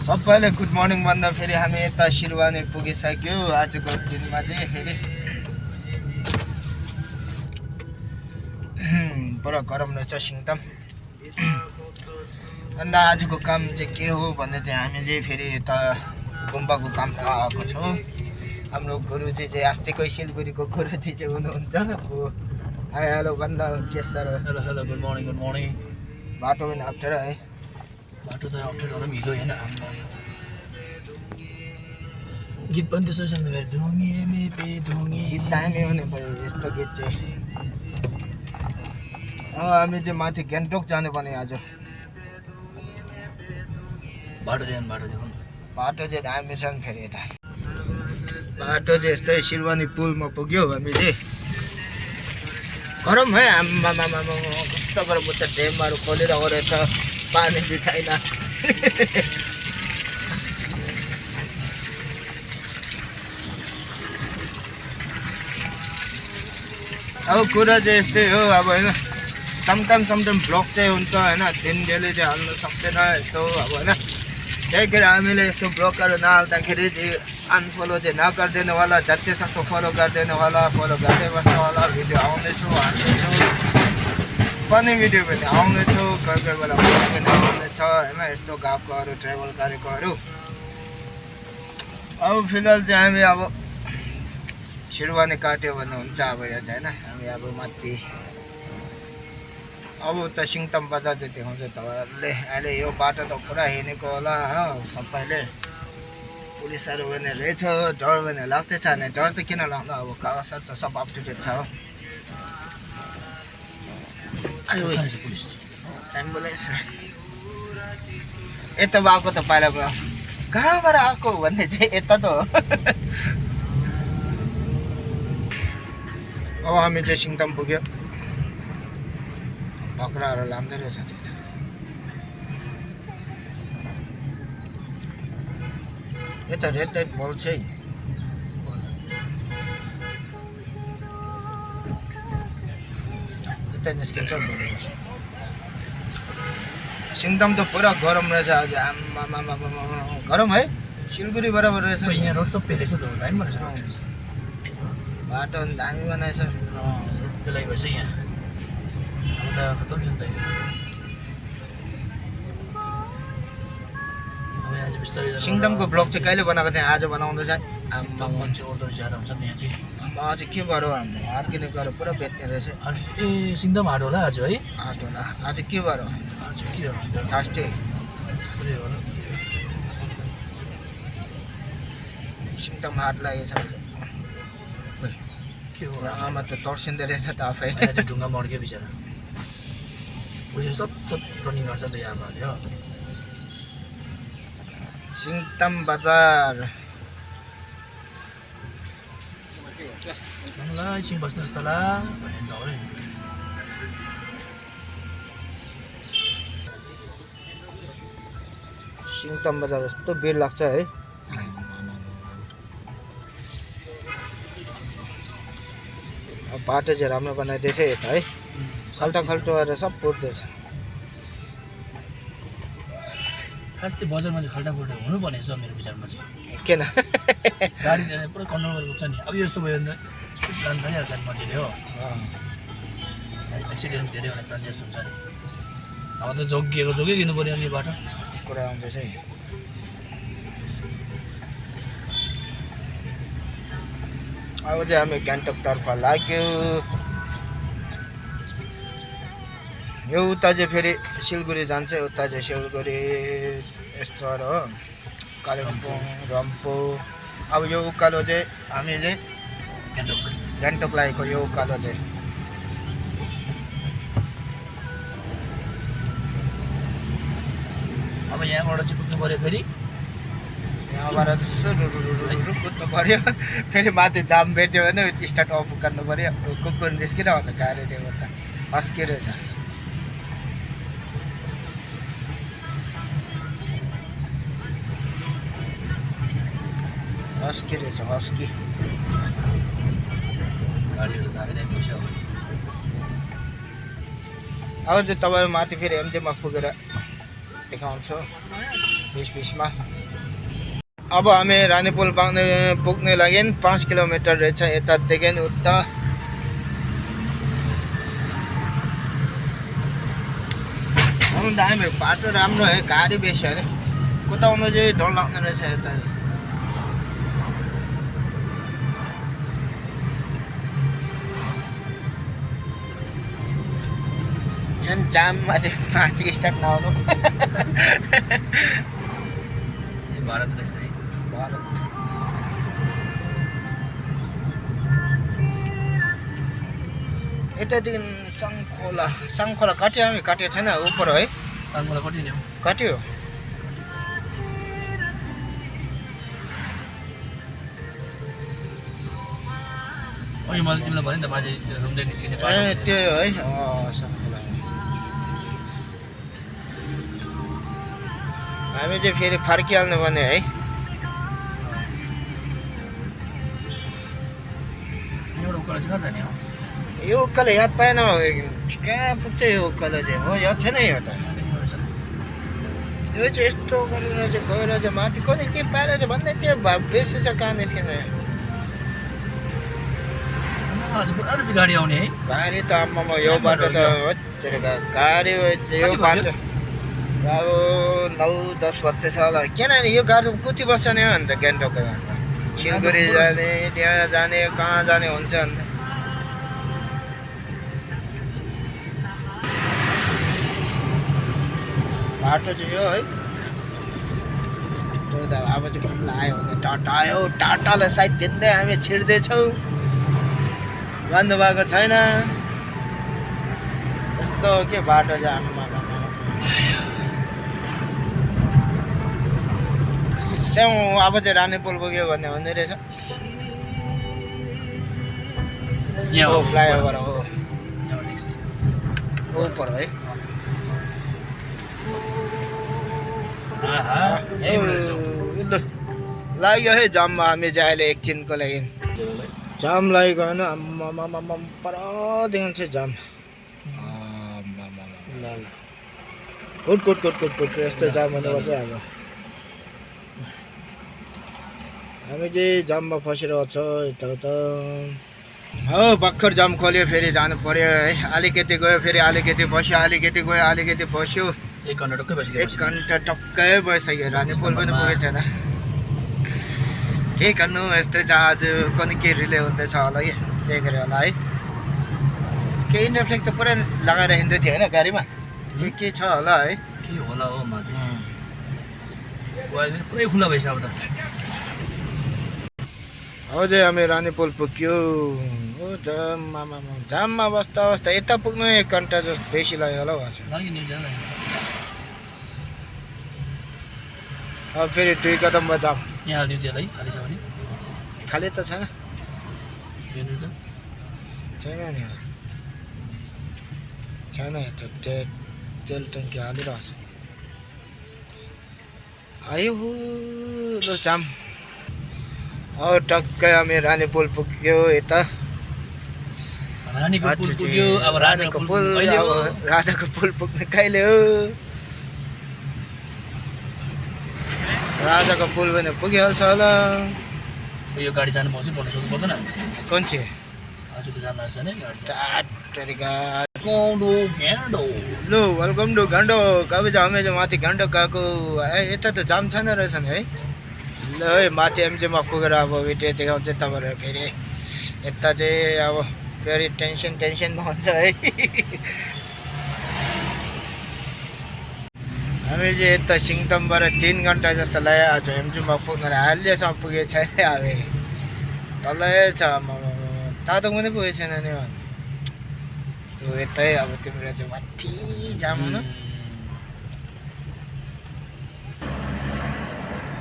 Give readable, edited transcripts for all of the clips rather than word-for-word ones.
सबैले good morning भन्दा फेरि हामी यता सिरवानी पुगिसक्यो। आजको दिनमा चाहिँ फेरि पुरा गरम रहेछ सिङताम। अन्त आजको काम चाहिँ के हो भन्दा चाहिँ हामी चाहिँ फेरि यता गुम्बाको काम आएको छौँ। हाम्रो गुरुजी चाहिँ अस्तिकै सिलगढीको गुरुजी चाहिँ हुनुहुन्छ। हाई हेलो भन्दा के sir? Hello hello good morning. बाटो पनि अप्ठ्यारो है। बाटो त अप्ठ्यारो होला हिलो होइन। गीत पनि त्यसो छ नि, धुङे मे पे धुङे गीत दामी हुने भयो यस्तो गीत चाहिँ। हामी चाहिँ माथि गान्तोक जानुपर्ने आज। बाटो देखाउनु। बाटो चाहिँ दामी छ नि फेरि यता। बाटो चाहिँ यस्तै सिरवानी पुलमा पुग्यो हामी चाहिँ। गरम है आम्मामा कस्तो गरम उता ड्यामहरू खोलिरहेको रहेछ, पानी चाहिँ छैन। अब कुरा चाहिँ यस्तै हो अब होइन। समटाइम ब्लक चाहिँ हुन्छ होइन, दिन डेली चाहिँ हाल्नु सक्दैन यस्तो अब होइन। त्यही कारण हामीले यस्तो ब्लकहरू नहाल्दाखेरि चाहिँ अनफलो चाहिँ नगरिदिनु होला, जति सक्दो फलो गरिदिनु होला। फलो गर्दै बस्नु होला। भिडियो आउनेछु, हाल्नेछु, फनी भिडियो पनि आउनेछु, कोही कोही बेला पनि आउनेछ होइन। यस्तो गएकोहरू ट्राभल गरेकोहरू। अब फिलहाल चाहिँ हामी अब सिरवानी काट्यो भने हुन्छ अब यो चाहिँ होइन। हामी अब माथि अब उता सिङताम बजार चाहिँ देखाउँछ तपाईँहरूले। अहिले यो बाटो त पुरा हिँडेको होला हो सबैले। पुलिसहरू भने रहेछ, डर भने लाग्दैछ भने डर त किन लाग्नु, अब कागजहरू त सब अप टु डेट छ हो। पुलिस एम्बुलेन्स यता भएको त पहिला भयो, कहाँबाट आएको भन्ने चाहिँ यता त हो। अब हामी चाहिँ सिङताम पुग्यो। बाख्राहरू लाँदै रहेछ त्यो। यता रेड लाइट बल्ब चाहिँ यता निस्किन्छ। सिङताम त पुरा गरम रहेछ आज। आम्मामा गरम है, सिलगढी बराबर रहेछ। यहाँ रोड सब पेलेछ त, दामी बनाएछ रोड। बाटो पनि दामी बनाएछ। रोड पेलाइ भएछ यहाँ। अब त खतम थियो नि त यो। अब यहाँ चाहिँ बिस्तारै सिङतामको ब्लक चाहिँ कहिले बनाएको थिएँ, आज बनाउँदैछ। आम्मा मान्छे ओर्दो ज्यादा हुन्छ नि यहाँ चाहिँ। आज के गरौँ, हाम्रो अर्ग्यानिकहरू पुरा बेच्ने रहेछ। ए सिङताम हाट होला आज है। हाट होला आज, के गरौँ आज के हो थर्सडे। होला सिङताम हाट लागेछ। के हो आमा त तर्सिँदो रहेछ त आफै। त्यो ढुङ्गा मर्क्यो बिचरा। पुलिसले सब रनिङ गर्छ त यहाँ भयो। सिङताम बजार ल एकछिन बस्नुहोस् त ल भने दौडे। सिङताम बजार यस्तो भिड लाग्छ है। अब बाटो चाहिँ राम्रो बनाइदिएछ यता है। खल्टो गरेर सब पुर्दैछ। खास चाहिँ बजारमा चाहिँ खाल्टाखुल्टा हुनुपर्ने छ मेरो विचारमा चाहिँ। किन गाडी पुरा कन्ट्रोल गरेर कुद्छ नि। अब यस्तो भयो भने स्पिड लानु थालिहाल्छ नि मान्छेले हो। एक्सिडेन्ट धेरै हुने चान्सेस हुन्छ नि। अब त जोगिनु पऱ्यो अनि बाटो कुरा आउँदैछ है। अब चाहिँ हामी गान्तोकतर्फ लाग्यो। यो उता चाहिँ फेरि सिलगढी जान्छ। उता चाहिँ सिलगढी यस्तोहरू हो, कालिम्पोङ, रम्फू। अब यो उकालो चाहिँ हामी चाहिँ गान्तोक लागेको यो उकालो चाहिँ। अब यहाँबाट चाहिँ कुद्नु पऱ्यो फेरि। यहाँबाट सुरु कुद्नु पऱ्यो। फेरि माथि जाम भेट्यो भने स्टार्ट अफ गर्नु पऱ्यो। कुकुर निस्किरहेको छ गाडी, त्यो त हस्किरहेछ। हस्की रहेछ हस्की। गाडीहरू दामी दामी पैसा हो। अब चाहिँ तपाईँ माथि फेरि एमजेमा पुगेर देखाउँछु 20-20मा। अब हामी रानीपुल पुग्ने लागि 5 किलोमिटर रहेछ यतादेखि उता। दामी बाटो राम्रो है, गाडी बेसी अरे कुदाउनु चाहिँ डर लाग्ने रहेछ यता। झन् जाममा चाहिँ माथि स्टार्ट नआउनु। भारत रहेछ है, भारत। यतादेखि सङ्खोला काट्यो छैन उपर है, साङखोला कति हो? काट्यो। अघि मैले तिमीलाई भने नि त बाजे रुमदेखि निस्किने ए त्यो है सङ्खोला। हामी चाहिँ फेरि फर्किहाल्नु पर्ने है। एउटा उकालो चाहिँ कहाँ जाने हो? यो उकालो याद पाएन, कहाँ पुग्छ यो उकालो चाहिँ? हो याद छैन यो त। यो चाहिँ यस्तो गरेर चाहिँ गएर चाहिँ माथि कुनै के पाएर चाहिँ भन्दै थियो, बिर्सेछ कहाँ निस्किन्छ। गाडी आउने है, गाडी त आम्मामा यो बाटो त गाडी यो बाटो अब 9-10 बज्दैछ होला। किनभने यो गाडी कुति बस्छ नि अन्त गान्तोकको अन्त सिलगढी जाने, त्यहाँ जाने, कहाँ जाने हुन्छ अन्त। बाटो चाहिँ यो है। अब चाहिँ खुल्ला आयो भने टाटा आयो, टाटालाई साइड दिँदै हामी छिर्दैछौँ। भन्नुभएको छैन यस्तो के बाटो चाहिँ आम्मा। अब चाहिँ रानीपुल पुग्यो भन्ने हुने रहेछ। हो फ्लाइओभर हो उपर है। लाग्यो है जाममा, हामी चाहिँ अहिले एकछिनको लागि जाम लागेको होइन। आम्मामामा पर देखाउँछ जाम। कुट यस्तो जाम हुनुपर्छ। अब हामी चाहिँ जाममा फसिरहेको छ यताउता। हो भर्खर जाम खोल्यो, फेरि जानु पर्यो है। अलिकति गयो, फेरि अलिकति बस्यो, अलिकति गयो, अलिकति बस्यो। 1 घन्टा टक्कै बसिसक्यो। 1 घन्टा टक्कै भइसक्यो। रानीपुल पनि पुगेको छैन। के गर्नु, यस्तै छ आज। कुनै के रिले हुँदैछ होला कि त्यही गरेर होला है। केही इन्डोफ्लेक्स त पुरै लगाएर हिँड्दै थियो होइन गाडीमा, के छ होला है। के होला हो माथि पुरै खुला भइसक्यो अब त। अब चाहिँ हामी रानीपुल पुग्यो। हो जाममा बस्दा यता पुग्नु 1 घन्टा जस्तो बेसी लाग्यो होला भन्छ। अब फेरि 2 कदममा जाम। यहाँ हालिदिउँ त्यसलाई, खाली छ भने? खाली त छैन, हेर्नु त छैन नि, छैन। यता तेल ट्याङ्की हालिरहेको छ। आयो ल जाम। अब टक्कै हामी रानीपुल पुग्यो यता। रानीको पुल पुग्यो। अब राजाको पुल कहिले हो? राजाको पुल पुग्ने कहिले हो? राजाको पुल पनि पुगिहाल्छ होला। यो गाडी जानु पाउँछ, पर्न सक्नु पर्दैन। कुन चाहिँ आजको जाम रहेछ नि लो वेलकम टु गान्तोक। अब चाहिँ हामी चाहिँ माथि गान्तोक गएको। यता त जाम छैन रहेछ नि है। ल है माथि एमजीमा पुगेर अब भिडियो देखाउँछ तपाईँहरू। फेरि यता चाहिँ अब फेरि टेन्सनमा हुन्छ है। हामी चाहिँ यता सिङतामबाट 3 घन्टा जस्तो लाग्यो आज एमजीमा पुग्न। अहिलेसम्म पुगेको छैन। अब तलै छ, तातो पनि पुगेको छैन नि। यतै अब तिम्रो चाहिँ माथि जाम हुनु।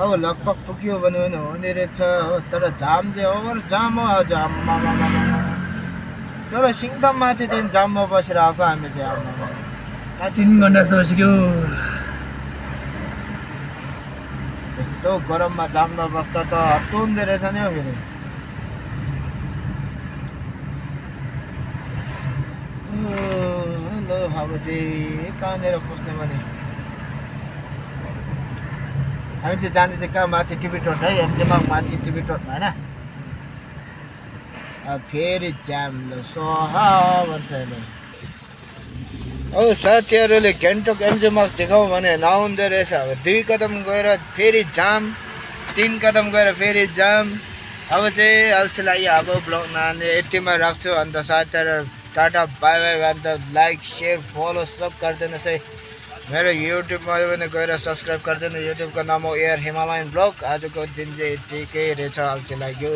अब लगभग पुग्यो भने पनि हुने रहेछ हो। तर जाम चाहिँ ओभर जाम हो आज। तर सिङताम माथिदेखि जाममा बसेर आएको हामी चाहिँ। 3 घन्टा जस्तो बसिसक्यो। यस्तो गरममा जाममा बस्दा त हत्तु हुँदो रहेछ नि हौ। फेरि ल अब चाहिँ कहाँनिर पस्ने भने हामी चाहिँ जाँदैछ कहाँ माथि टिभी टोट है एमजेमा माथि टिभी टोटमा होइन फेरि जाम ल सह भन्छ अहिले औ साथीहरूले गान्तोक एमजेमा देखाउँ भने नआउँदो रहेछ अब 2 कदम गएर फेरि जाम 3 कदम गएर फेरि जाम अब चाहिँ अल्छी लाग्यो अब ब्लग नहाल्ने यतिमा राख्छु अन्त साथीहरू टाटा बाई बाई अन्त लाइक सेयर फलो सब गरिदिनुहोस् है मेरो युट्युबमा पनि गएर सब्सक्राइब गरिदिनु युट्युबको नाम हो एयर हिमालयन ब्लग आजको दिन चाहिँ यतिकै रहेछ अल्छी लाग्यो